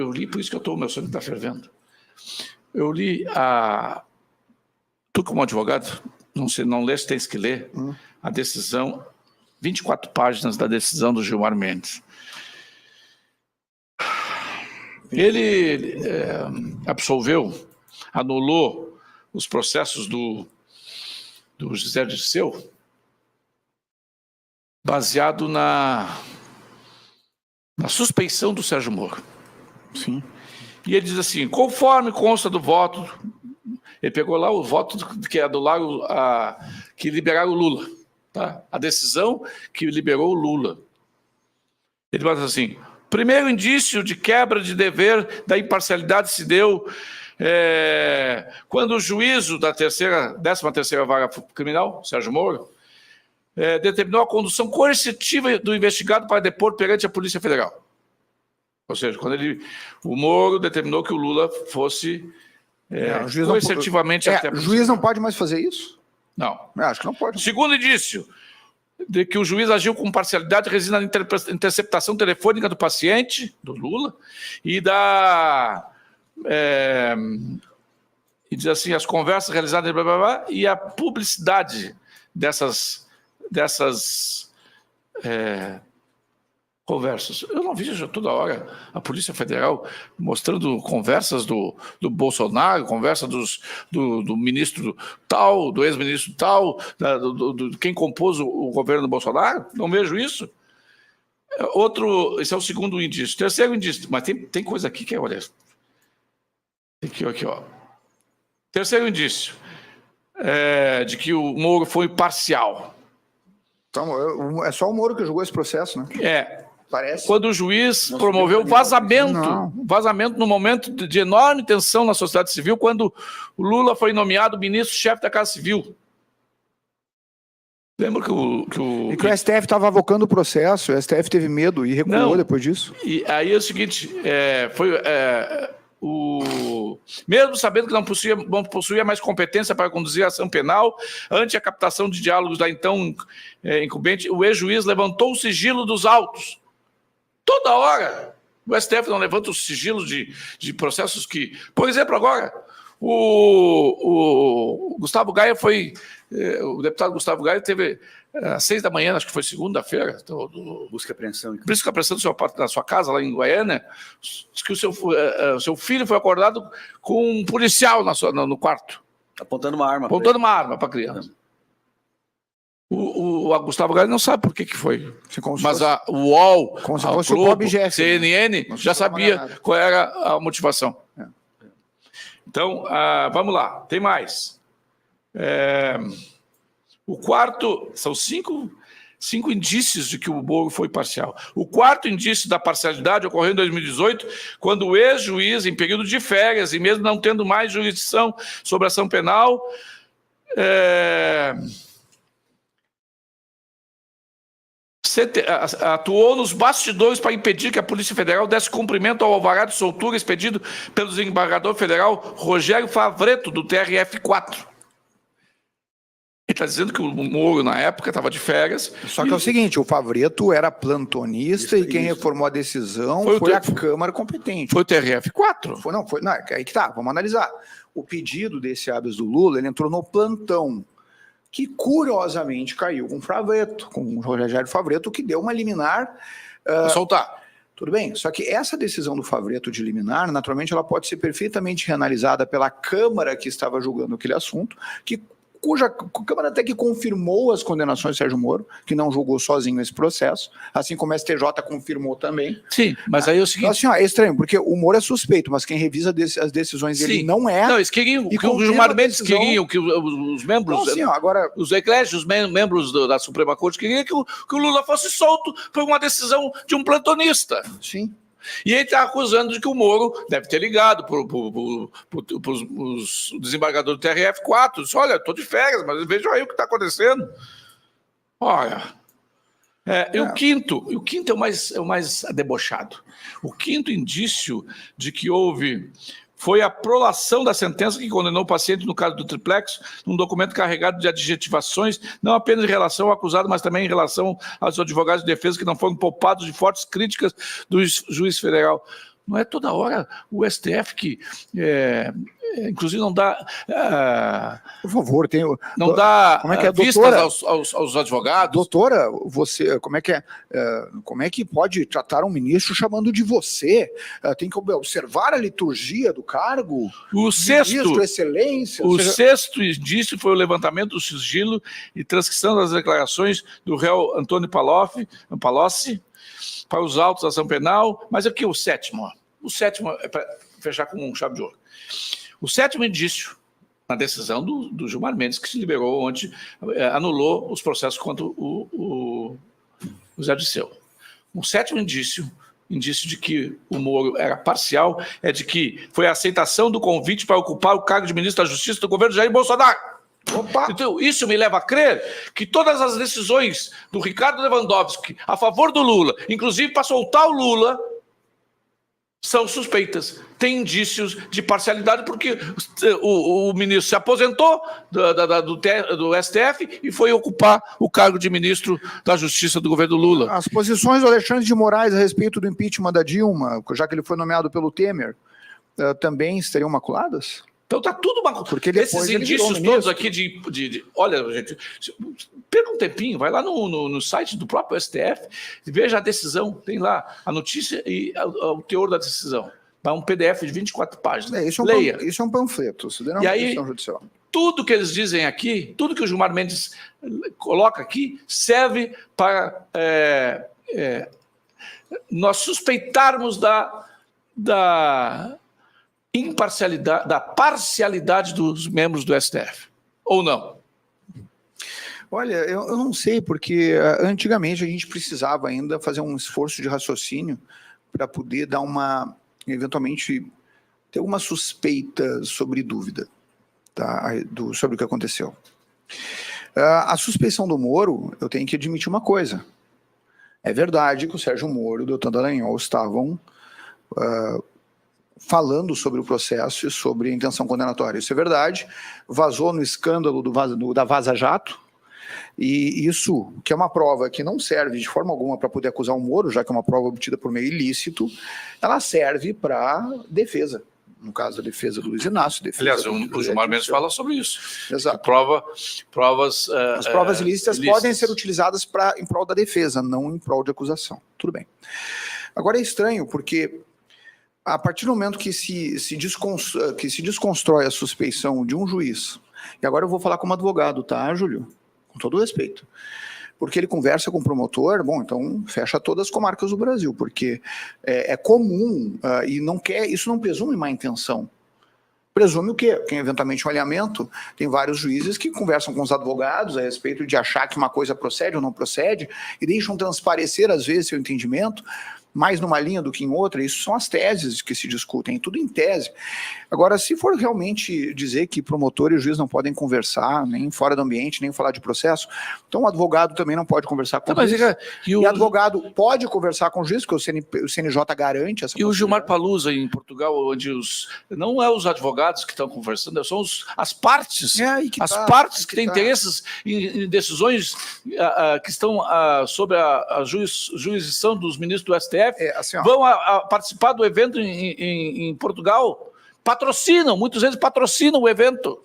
Eu li, por isso que meu sangue está fervendo. Eu li tu como advogado, não leste, tens que ler a decisão, 24 páginas da decisão do Gilmar Mendes. Ele anulou os processos do José Dirceu, baseado na suspeição do Sérgio Moro. Sim. E ele diz assim, conforme consta do voto, ele pegou lá o voto que é do lado que liberaram o Lula, tá? A decisão que liberou o Lula. Ele fala assim, primeiro indício de quebra de dever da imparcialidade se deu quando o juízo da 13ª Vara Criminal, Sérgio Moro, determinou a condução coercitiva do investigado para depor perante a Polícia Federal. Ou seja, quando o Moro determinou que o Lula fosse coercitivamente... O juiz não pode mais fazer isso? Não. Eu acho que não pode. Segundo indício de que o juiz agiu com parcialidade reside na interceptação telefônica do paciente, do Lula, e e diz assim, as conversas realizadas blá, blá, blá, e a publicidade dessas conversas. Eu não vejo toda hora a Polícia Federal mostrando conversas do Bolsonaro, conversa do ministro tal, do ex-ministro tal, quem compôs o governo do Bolsonaro. Não vejo isso. Esse é o segundo indício. Terceiro indício, mas tem coisa aqui que olha. Aqui, ó. Terceiro indício de que o Moro foi parcial. Então, é só o Moro que julgou esse processo, né? Parece. Quando o juiz promoveu vazamento no momento de enorme tensão na sociedade civil, quando o Lula foi nomeado ministro-chefe da Casa Civil. Lembra que o STF estava avocando o processo, o STF teve medo e recuou depois disso. E aí é o seguinte, mesmo sabendo que não possuía mais competência para conduzir a ação penal, ante a captação de diálogos da então incumbente, o ex-juiz levantou o sigilo dos autos. Toda hora o STF não levanta o sigilo de processos que... Por exemplo, agora, o Gustavo Gaia o deputado Gustavo Gaia teve às 6 da manhã, acho que foi segunda-feira, busca e apreensão da sua casa lá em Goiânia, que o seu filho foi acordado com um policial no quarto. Apontando uma arma. Apontando uma arma para a criança. O Gustavo Gaia não sabe por que foi. Mas a UOL, a Globo, CNN, já sabia qual era a motivação. Então, vamos lá, tem mais. O quarto, são cinco indícios de que o Moro foi parcial. O quarto indício da parcialidade ocorreu em 2018, quando o ex-juiz, em período de férias, e mesmo não tendo mais jurisdição sobre a ação penal, atuou nos bastidores para impedir que a Polícia Federal desse cumprimento ao alvará de soltura expedido pelo desembargador federal Rogério Favretto, do TRF4. Ele está dizendo que o Moro, na época, estava de férias. Só que é o seguinte, o Favretto era plantonista e quem reformou a decisão foi a Câmara competente. Foi o TRF4? Aí que tá, vamos analisar. O pedido desse habeas do Lula, ele entrou no plantão, que curiosamente caiu com o Favretto, com o Rogério Favretto, que deu uma liminar... soltar. Tudo bem, só que essa decisão do Favretto de liminar, naturalmente, ela pode ser perfeitamente reanalisada pela Câmara que estava julgando aquele assunto, cuja Câmara até que confirmou as condenações de Sérgio Moro, que não julgou sozinho esse processo, assim como a STJ confirmou também. Sim, mas aí é o seguinte... Então, assim, é estranho, porque o Moro é suspeito, mas quem revisa as decisões dele não é... Não, eles queriam, o que o Gilmar Mendes queria, que os membros... Então, assim, agora... Os eclésios, os membros da Suprema Corte queriam que o Lula fosse solto por uma decisão de um plantonista. Sim. E ele está acusando de que o Moro deve ter ligado para os desembargadores do TRF4. Disse, olha, estou de férias, mas veja aí o que está acontecendo. Olha, o quinto é o mais debochado. O quinto indício de que foi a prolação da sentença que condenou o paciente no caso do triplex, num documento carregado de adjetivações, não apenas em relação ao acusado, mas também em relação aos advogados de defesa que não foram poupados de fortes críticas do juiz federal. Não é toda hora o STF que, inclusive, não dá... Por favor, não dá como é que é, vistas doutora? aos advogados. Doutora, você, como é que pode tratar um ministro chamando de você? Tem que observar a liturgia do cargo? O sexto, Ministro, excelência. sexto indício foi o levantamento do sigilo e transcrição das declarações do réu Antônio Palocci para os autos da ação penal. Mas aqui o sétimo. Ó. O sétimo é para fechar com um chave de ouro. O sétimo indício na decisão do Gilmar Mendes, que se liberou ontem, anulou os processos contra o Zé Dirceu. O sétimo indício de que o Moro era parcial, é de que foi a aceitação do convite para ocupar o cargo de ministro da Justiça do governo Jair Bolsonaro. Opa. Então, isso me leva a crer que todas as decisões do Ricardo Lewandowski a favor do Lula, inclusive para soltar o Lula, são suspeitas. Tem indícios de parcialidade, porque o ministro se aposentou do STF e foi ocupar o cargo de ministro da Justiça do governo Lula. As posições do Alexandre de Moraes a respeito do impeachment da Dilma, já que ele foi nomeado pelo Temer, também estariam maculadas? Então está tudo uma... Porque esses indícios todos aqui olha, gente, perca um tempinho, vai lá no site do próprio STF, veja a decisão, tem lá a notícia e o teor da decisão. É um PDF de 24 páginas. Leia. Isso é um panfleto, isso não é uma questão judicial. Tudo que eles dizem aqui, tudo que o Gilmar Mendes coloca aqui, serve para nós suspeitarmos da imparcialidade, da parcialidade dos membros do STF, ou não? Olha, eu não sei, porque antigamente a gente precisava ainda fazer um esforço de raciocínio para poder dar eventualmente, ter uma suspeita sobre dúvida, tá, sobre o que aconteceu. A suspeição do Moro, eu tenho que admitir uma coisa. É verdade que o Sérgio Moro e o Deltan Dallagnol estavam falando sobre o processo e sobre a intenção condenatória. Isso é verdade, vazou no escândalo da Vaza Jato, e isso, que é uma prova que não serve de forma alguma para poder acusar o Moro, já que é uma prova obtida por meio ilícito, ela serve para defesa. No caso da defesa do Luiz Inácio. Aliás, o Gilmar Mendes fala sobre isso. Exato. As provas ilícitas podem ser utilizadas em prol da defesa, não em prol de acusação. Tudo bem. Agora é estranho, porque a partir do momento que se desconstrói a suspeição de um juiz, e agora eu vou falar como advogado, tá, Júlio? Com todo o respeito. Porque ele conversa com o promotor, bom, então fecha todas as comarcas do Brasil, porque é comum, e isso não presume má intenção. Presume o quê? Que eventualmente um alinhamento, tem vários juízes que conversam com os advogados a respeito de achar que uma coisa procede ou não procede, e deixam transparecer, às vezes, seu entendimento, mais numa linha do que em outra. Isso são as teses que se discutem, tudo em tese. Agora, se for realmente dizer que promotor e juiz não podem conversar, nem fora do ambiente, nem falar de processo, então o advogado também não pode conversar com o juiz. E advogado pode conversar com o juiz, porque o CNJ garante essa possibilidade. E o Gilmar Paluzza, em Portugal, onde não é os advogados que estão conversando, são as partes, partes que têm interesses em decisões que estão sobre a jurisdição dos ministros do STF, vão participar do evento em Portugal, muitas vezes patrocinam o evento.